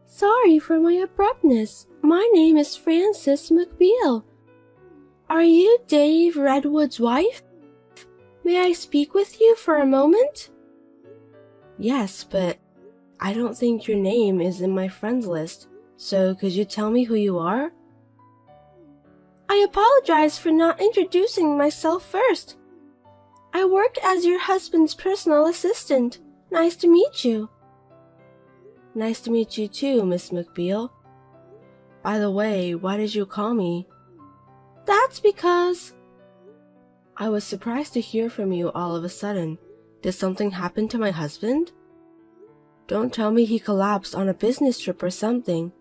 Sorry for my abruptness. My name is Frances McBeal. Are you Dave Redwood's wife? May I speak with you for a moment? Yes, but I don't think your name is in my friends list, so could you tell me who you are? I apologize for not introducing myself first. I work as your husband's personal assistant. Nice to meet you. Nice to meet you too, Miss McBeal. By the way, why did you call me? That's because... I was surprised to hear from you all of a sudden. Did something happen to my husband? Don't tell me he collapsed on a business trip or something.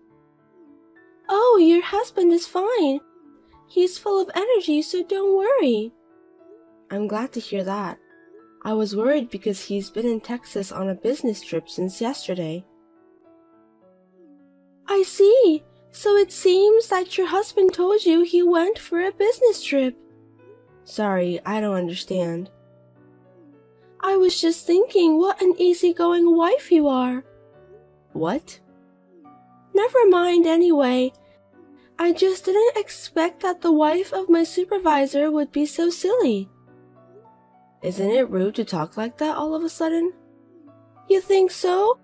Oh, your husband is fine. He's full of energy, so don't worry. I'm glad to hear that. I was worried because he's been in Texas on a business trip since yesterday. I see. So it seems that your husband told you he went for a business trip. Sorry, I don't understand. I was just thinking what an easygoing wife you are. What? Never mind anyway. I just didn't expect that the wife of my supervisor would be so silly. Isn't it rude to talk like that all of a sudden? You think so?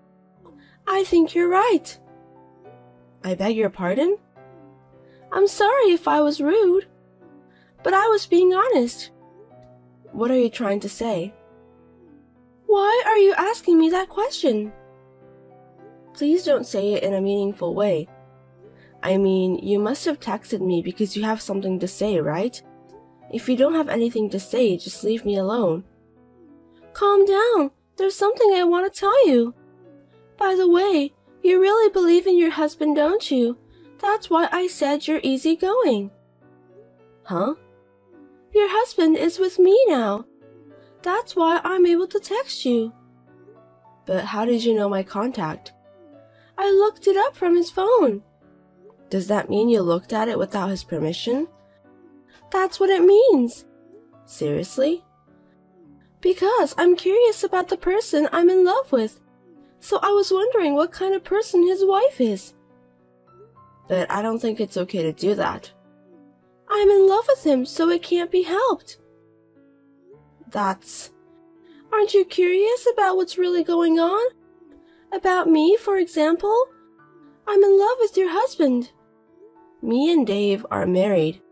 I think you're right. I beg your pardon? I'm sorry if I was rude, but I was being honest. What are you trying to say? Why are you asking me that question? Please don't say it in a meaningful way. I mean, you must have texted me because you have something to say, right? If you don't have anything to say, just leave me alone. Calm down. There's something I want to tell you. By the way, you really believe in your husband, don't you? That's why I said you're easygoing. Huh? Your husband is with me now. That's why I'm able to text you. But how did you know my contact? I looked it up from his phone. Does that mean you looked at it without his permission? That's what it means. Seriously? Because I'm curious about the person I'm in love with. So I was wondering what kind of person his wife is. But I don't think it's okay to do that. I'm in love with him, so it can't be helped. Aren't you curious about what's really going on? About me, for example? I'm in love with your husband. Me and Dave are married.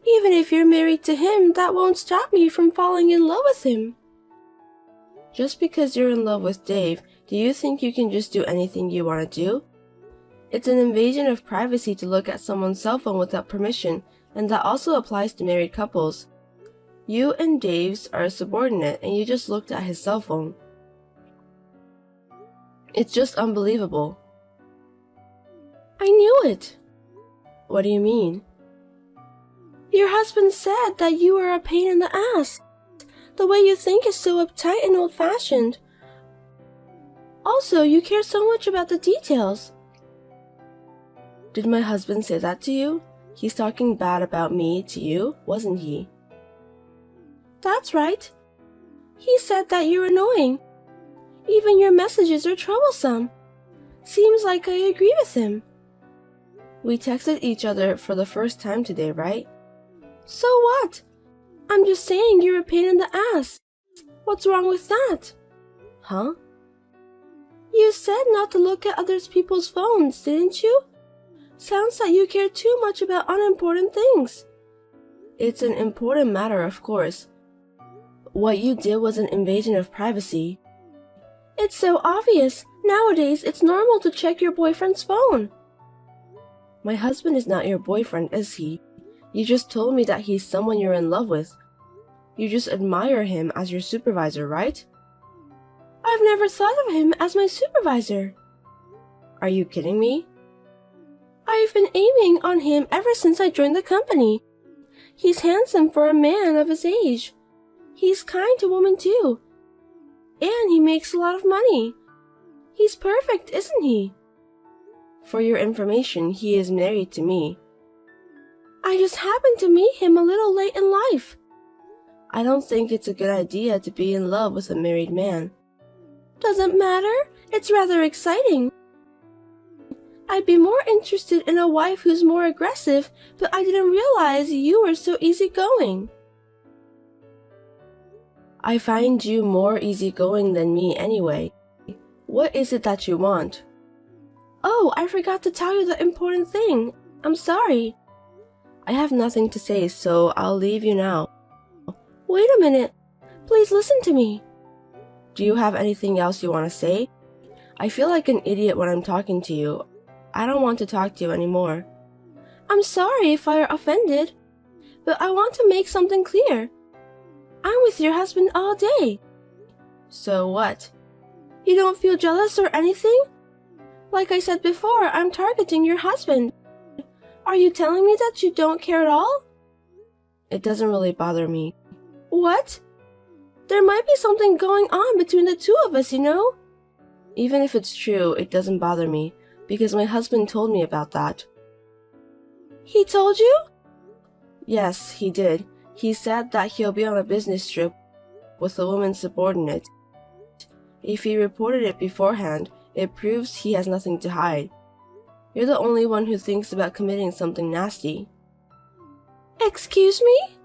Even if you're married to him, that won't stop me from falling in love with him. Just because you're in love with Dave, do you think you can just do anything you want to do? It's an invasion of privacy to look at someone's cell phone without permission, and that also applies to married couples. You and Dave's are a subordinate, and you just looked at his cell phone. It's just unbelievable. I knew it. What do you mean? Your husband said that you are a pain in the ass. The way you think is so uptight and old-fashioned. Also, you care so much about the details. Did my husband say that to you? He's talking bad about me to you, wasn't he? That's right. He said that you're annoying. Even your messages are troublesome. Seems like I agree with him. We texted each other for the first time today, right? So what? I'm just saying you're a pain in the ass. What's wrong with that? Huh? You said not to look at other people's phones, didn't you? Sounds like you care too much about unimportant things. It's an important matter, of course. What you did was an invasion of privacy. It's so obvious. Nowadays, it's normal to check your boyfriend's phone. My husband is not your boyfriend, is he? You just told me that he's someone you're in love with. You just admire him as your supervisor, right? I've never thought of him as my supervisor. Are you kidding me? I've been aiming on him ever since I joined the company. He's handsome for a man of his age. He's kind to women too. And he makes a lot of money. He's perfect, isn't he? For your information, he is married to me. I just happened to meet him a little late in life. I don't think it's a good idea to be in love with a married man. Doesn't matter. It's rather exciting. I'd be more interested in a wife who's more aggressive, but I didn't realize you were so easygoing. I find you more easygoing than me anyway. What is it that you want? Oh, I forgot to tell you the important thing. I'm sorry. I have nothing to say, so I'll leave you now. Wait a minute. Please listen to me. Do you have anything else you want to say? I feel like an idiot when I'm talking to you. I don't want to talk to you anymore. I'm sorry if I are offended, but I want to make something clear. I'm with your husband all day. So what? You don't feel jealous or anything? Like I said before, I'm targeting your husband. Are you telling me that you don't care at all? It doesn't really bother me. What? There might be something going on between the two of us, you know? Even if it's true, it doesn't bother me, because my husband told me about that. He told you? Yes, he did. He said that he'll be on a business trip with a woman subordinate. If he reported it beforehand, it proves he has nothing to hide. You're the only one who thinks about committing something nasty. Excuse me?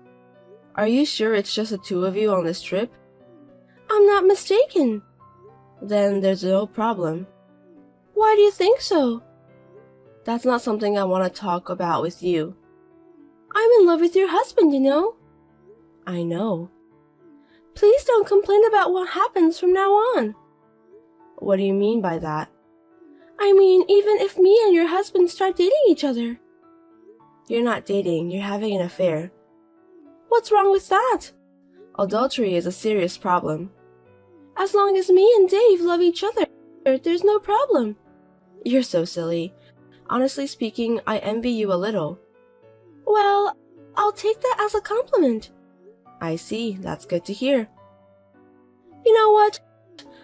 Are you sure it's just the two of you on this trip? I'm not mistaken. Then there's no problem. Why do you think so? That's not something I want to talk about with you. I'm in love with your husband, you know. I know. Please don't complain about what happens from now on. What do you mean by that? I mean, even if me and your husband start dating each other. You're not dating, you're having an affair. What's wrong with that? Adultery is a serious problem. As long as me and Dave love each other, there's no problem. You're so silly. Honestly speaking, I envy you a little. Well, I'll take that as a compliment. I see, that's good to hear. You know what?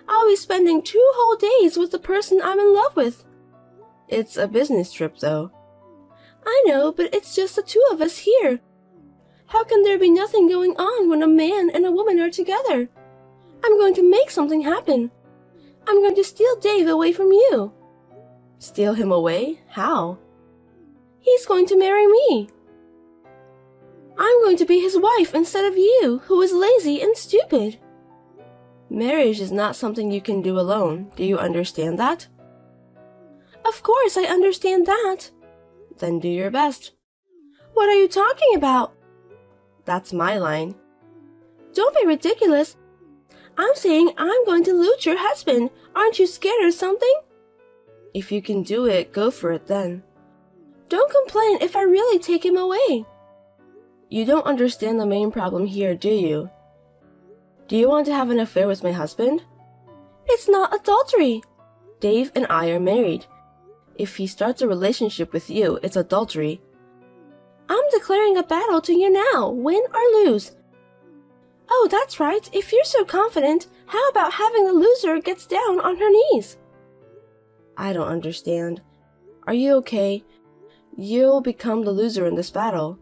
I'll be spending 2 whole days with the person I'm in love with. It's a business trip, though. I know, but it's just the two of us here. How can there be nothing going on when a man and a woman are together? I'm going to make something happen. I'm going to steal Dave away from you. Steal him away? How? He's going to marry me. I'm going to be his wife instead of you, who is lazy and stupid. Marriage is not something you can do alone. Do you understand that? Of course I understand that. Then do your best. What are you talking about? That's my line. Don't be ridiculous. I'm saying I'm going to loot your husband. Aren't you scared or something? If you can do it, go for it then. Don't complain if I really take him away. You don't understand the main problem here, do you? Do you want to have an affair with my husband? It's not adultery. Dave and I are married. If he starts a relationship with you, it's adultery. I'm declaring a battle to you now, win or lose. Oh, that's right. If you're so confident, how about having the loser gets down on her knees? I don't understand. Are you okay? You'll become the loser in this battle.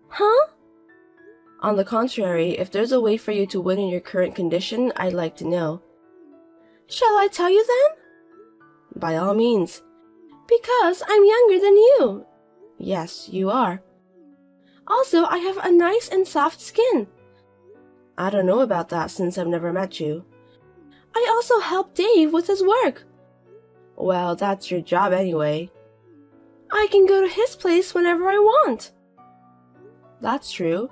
Huh? On the contrary, if there's a way for you to win in your current condition, I'd like to know. Shall I tell you then? By all means. Because I'm younger than you. Yes, you are. Also, I have a nice and soft skin. I don't know about that since I've never met you. I also help Dave with his work. Well, that's your job anyway. I can go to his place whenever I want. That's true.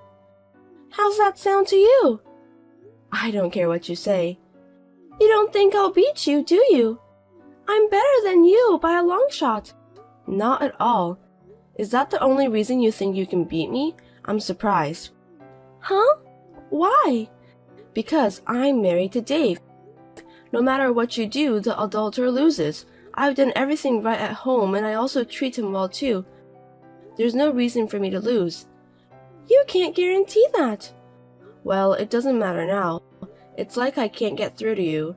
How's that sound to you? I don't care what you say. You don't think I'll beat you, do you? I'm better than you by a long shot. Not at all. Is that the only reason you think you can beat me? I'm surprised. Huh? Why? Because I'm married to Dave. No matter what you do, the adulterer loses. I've done everything right at home and I also treat him well too. There's no reason for me to lose. You can't guarantee that. Well, it doesn't matter now. It's like I can't get through to you.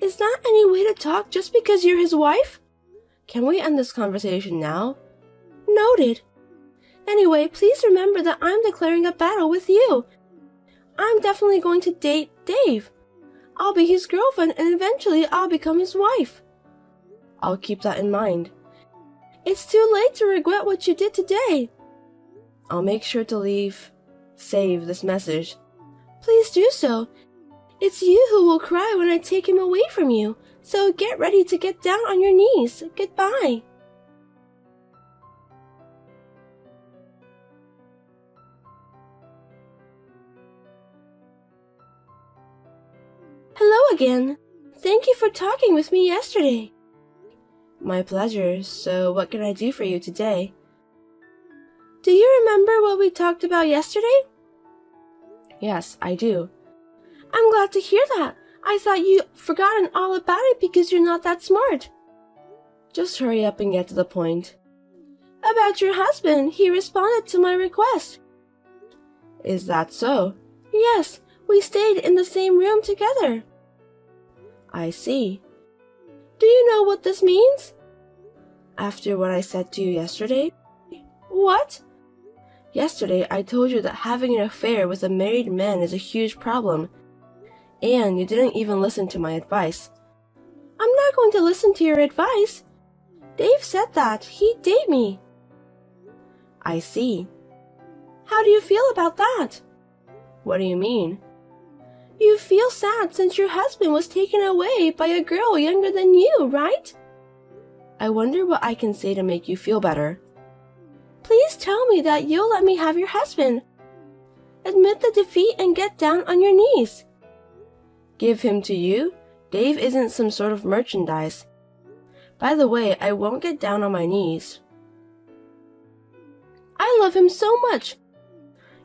Is that any way to talk just because you're his wife? Can we end this conversation now? Noted. Anyway, please remember that I'm declaring a battle with you. I'm definitely going to date Dave. I'll be his girlfriend and eventually I'll become his wife. I'll keep that in mind. It's too late to regret what you did today. I'll make sure to save this message. Please do so. It's you who will cry when I take him away from you, so get ready to get down on your knees. Goodbye. Hello again. Thank you for talking with me yesterday. My pleasure. So what can I do for you today? Do you remember what we talked about yesterday? Yes, I do. I'm glad to hear that. I thought you'd forgotten all about it because you're not that smart. Just hurry up and get to the point. About your husband, he responded to my request. Is that so? Yes, we stayed in the same room together. I see. Do you know what this means? After what I said to you yesterday? What? Yesterday I told you that having an affair with a married man is a huge problem. And you didn't even listen to my advice. I'm not going to listen to your advice. Dave said that. He'd date me. I see. How do you feel about that? What do you mean? You feel sad since your husband was taken away by a girl younger than you, right? I wonder what I can say to make you feel better. Please tell me that you'll let me have your husband. Admit the defeat and get down on your knees. Give him to you? Dave isn't some sort of merchandise. By the way, I won't get down on my knees. I love him so much.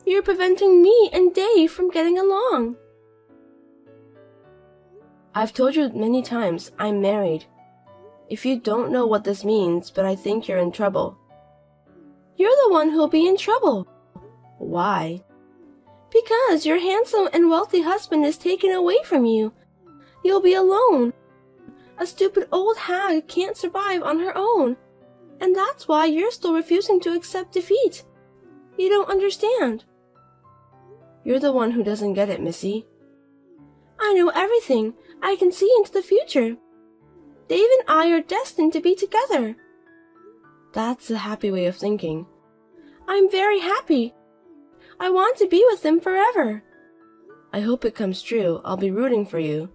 You're preventing me and Dave from getting along. I've told you many times, I'm married. If you don't know what this means, but I think you're in trouble. You're the one who'll be in trouble. Why? Because your handsome and wealthy husband is taken away from you. You'll be alone. A stupid old hag can't survive on her own. And that's why you're still refusing to accept defeat. You don't understand. You're the one who doesn't get it, Missy. I know everything. I can see into the future. Dave and I are destined to be together. That's a happy way of thinking. I'm very happy. I want to be with him forever. I hope it comes true. I'll be rooting for you.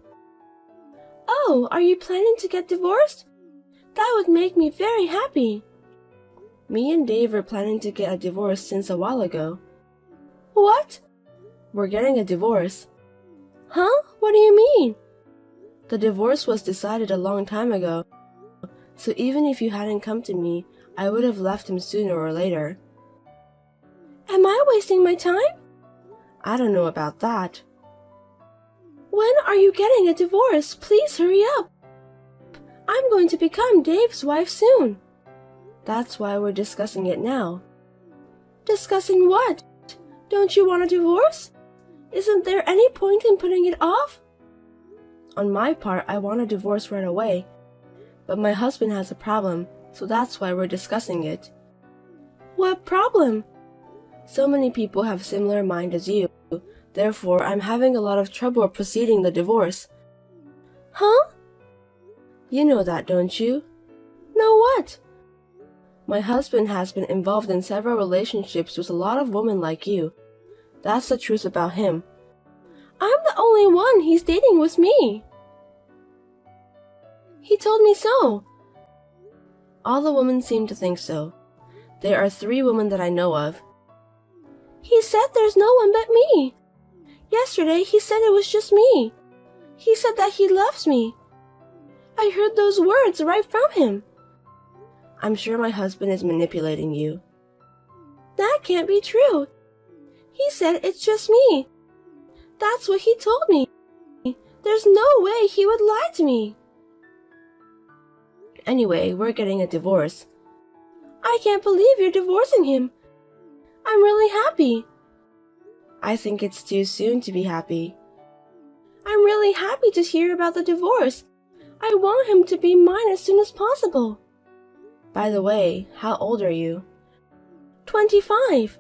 Oh, are you planning to get divorced? That would make me very happy. Me and Dave are planning to get a divorce since a while ago. What? We're getting a divorce. Huh? What do you mean? The divorce was decided a long time ago, so even if you hadn't come to me, I would have left him sooner or later. Am I wasting my time? I don't know about that. When are you getting a divorce? Please hurry up. I'm going to become Dave's wife soon. That's why we're discussing it now. Discussing what? Don't you want a divorce? Isn't there any point in putting it off? On my part, I want a divorce right away. But my husband has a problem, so that's why we're discussing it. What problem? So many people have similar mind as you. Therefore, I'm having a lot of trouble proceeding the divorce. Huh? You know that, don't you? Know what? My husband has been involved in several relationships with a lot of women like you. That's the truth about him. I'm the only one he's dating with me. He told me so. All the women seem to think so. There are 3 women that I know of. He said there's no one but me. Yesterday he said it was just me. He said that he loves me. I heard those words right from him. I'm sure my husband is manipulating you. That can't be true. He said it's just me. That's what he told me. There's no way he would lie to me. Anyway, we're getting a divorce. I can't believe you're divorcing him. I'm really happy. I think it's too soon to be happy. I'm really happy to hear about the divorce. I want him to be mine as soon as possible. By the way, how old are you? 25.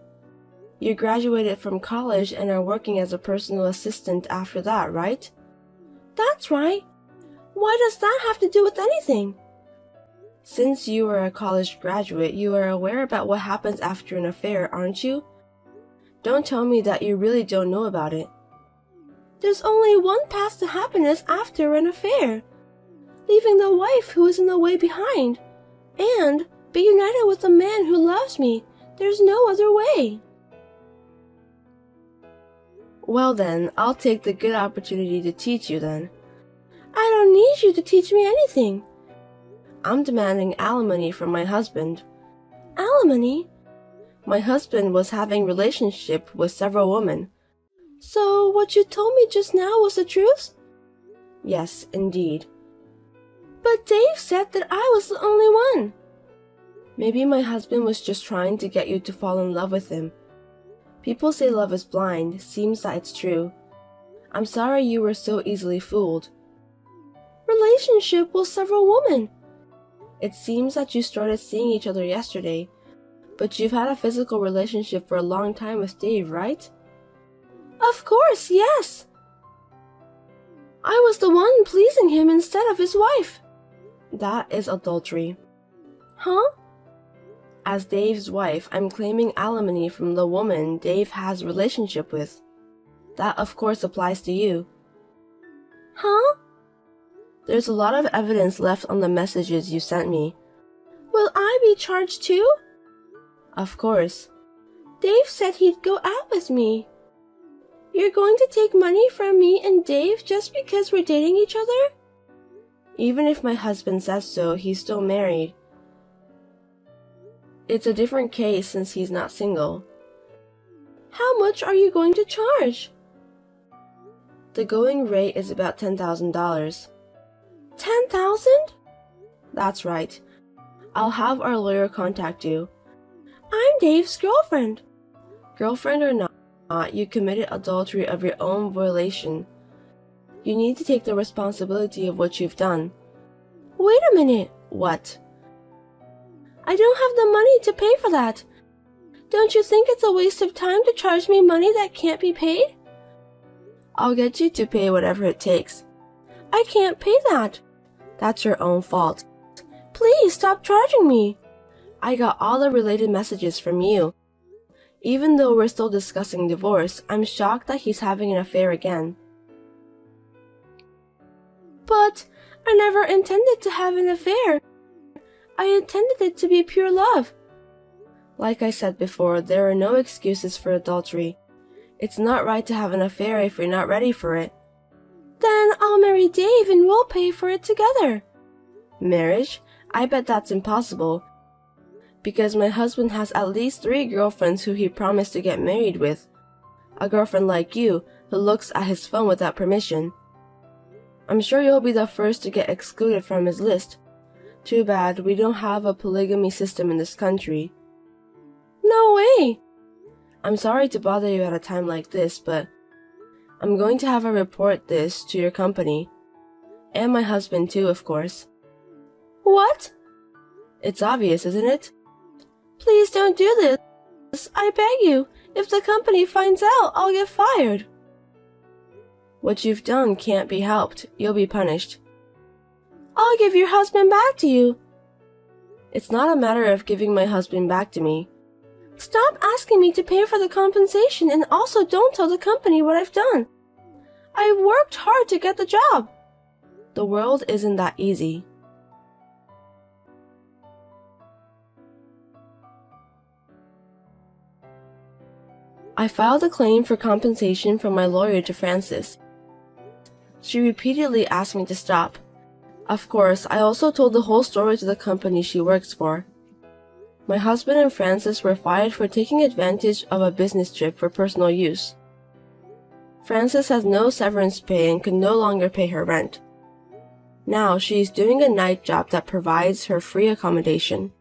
You graduated from college and are working as a personal assistant after that, right? That's right. Why does that have to do with anything? Since you are a college graduate, you are aware about what happens after an affair, aren't you? Don't tell me that you really don't know about it. There's only one path to happiness after an affair. Leaving the wife who is in the way behind. And be united with the man who loves me. There's no other way. Well then, I'll take the good opportunity to teach you then. I don't need you to teach me anything. I'm demanding alimony from my husband. Alimony? My husband was having relationship with several women. So what you told me just now was the truth? Yes, indeed. But Dave said that I was the only one. Maybe my husband was just trying to get you to fall in love with him. People say love is blind. Seems that it's true. I'm sorry you were so easily fooled. Relationship with several women. It seems that you started seeing each other yesterday, but you've had a physical relationship for a long time with Dave, right? Of course, yes. I was the one pleasing him instead of his wife. That is adultery. Huh? As Dave's wife, I'm claiming alimony from the woman Dave has a relationship with. That of course applies to you. Huh? There's a lot of evidence left on the messages you sent me. Will I be charged too? Of course. Dave said he'd go out with me. You're going to take money from me and Dave just because we're dating each other? Even if my husband says so, he's still married. It's a different case since he's not single. How much are you going to charge? The going rate is about $10,000. $10,000? That's right. I'll have our lawyer contact you. I'm Dave's girlfriend. Girlfriend or not, you committed adultery of your own violation. You need to take the responsibility of what you've done. Wait a minute. What? I don't have the money to pay for that. Don't you think it's a waste of time to charge me money that can't be paid? I'll get you to pay whatever it takes. I can't pay that. That's your own fault. Please stop charging me. I got all the related messages from you. Even though we're still discussing divorce, I'm shocked that he's having an affair again. But I never intended to have an affair. I intended it to be pure love. Like I said before, there are no excuses for adultery. It's not right to have an affair if you're not ready for it. Then I'll marry Dave and we'll pay for it together. Marriage? I bet that's impossible. Because my husband has at least 3 girlfriends who he promised to get married with. A girlfriend like you, who looks at his phone without permission. I'm sure you'll be the first to get excluded from his list. Too bad we don't have a polygamy system in this country. No way! I'm sorry to bother you at a time like this, but I'm going to have her report this to your company. And my husband too, of course. What? It's obvious, isn't it? Please don't do this. I beg you. If the company finds out, I'll get fired. What you've done can't be helped. You'll be punished. I'll give your husband back to you. It's not a matter of giving my husband back to me. Stop asking me to pay for the compensation and also don't tell the company what I've done. I worked hard to get the job. The world isn't that easy. I filed a claim for compensation from my lawyer to Frances. She repeatedly asked me to stop. Of course, I also told the whole story to the company she works for. My husband and Frances were fired for taking advantage of a business trip for personal use. Frances has no severance pay and can no longer pay her rent. Now she is doing a night job that provides her free accommodation.